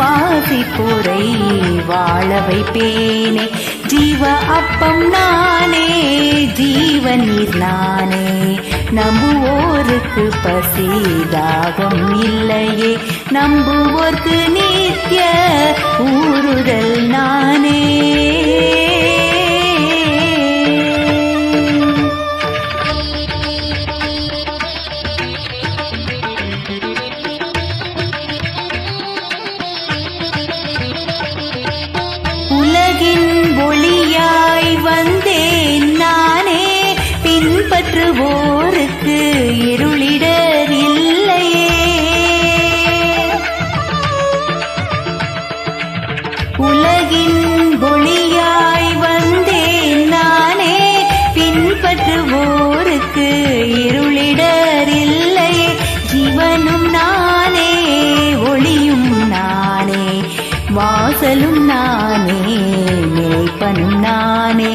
விசுவாசிப்போரை வாழ வைப்பேனே. ஜீவ அப்பம் நானே, ஜீவன் நீர் நானே. நம்புவோருக்கு பசி தாகம் இல்லையே, நம்புவோர்க்கு நித்திய ஊறுதல் நானே. உலகின் ஒளியாய் வந்தேன் நானே, பின்பற்றுவோருக்கு இருளிடர் இல்லையே. உலகின் ஒளியாய் வந்தேன் நானே, பின்பற்றுவோருக்கு இருளிடர் இல்லையே. ஜீவனும் நானே, ஒளியும் நானே, வாசலும் நானே, மேய்ப்பனும் நானே.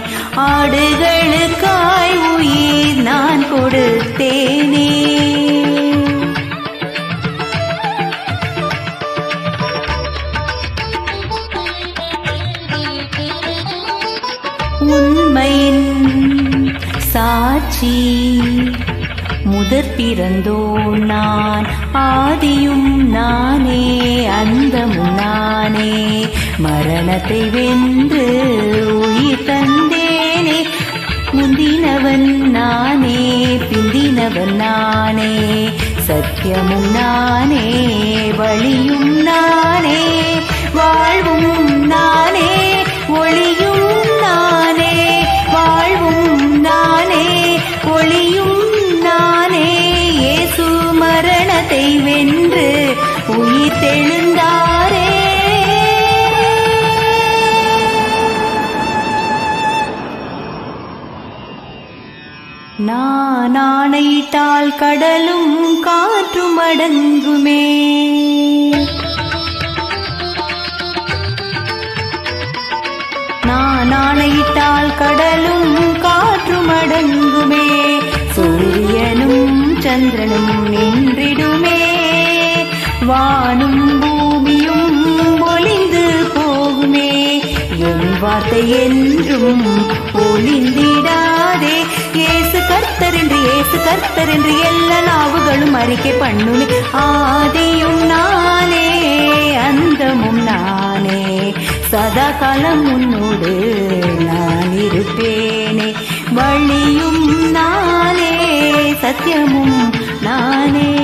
ஆடுகளுக்காய் உயிர் நான் கொடுத்தேனே. உண்மையின் சாட்சி முதற் பிறந்தோன் நான், ஆதியும் நானே, அந்தமும் நானே. மரணத்தை வென்று உயிர் தந்தேனே. முந்தினவன் நானே, பிந்தினவன் நானே. சத்தியமும் நானே, வழியும் நானே, வாழ்வும் நானே, ஒளியும் நானே. வாழ்வும் நானே, ஒளியும் நானே. இயேசு மரணத்தை வென்று உயிர் தெழுந்தாரே. நான் ஆணையிட்டால் கடலும் காற்றும் அடங்குமே. நான் ஆணையிட்டால் கடலும் காற்றும் அடங்குமே. சூரியனும் சந்திரனும் நின்றிடுமே. வானும் பூமியும் ஒளிந்து போகுமே. என் வார்த்தை என்றும் ஒளிந்திடாதே. இயேசு கர்த்தர் என்று, இயேசு கர்த்தர் என்று எல்லா நாவுகளும் அறிக்கை பண்ணுமே. ஆதியும் நானே, அந்தமும் நானே. சதா காலம் உன்னோடு நான் இருப்பேனே. வழியும் நானே, சத்தியமும் நானே.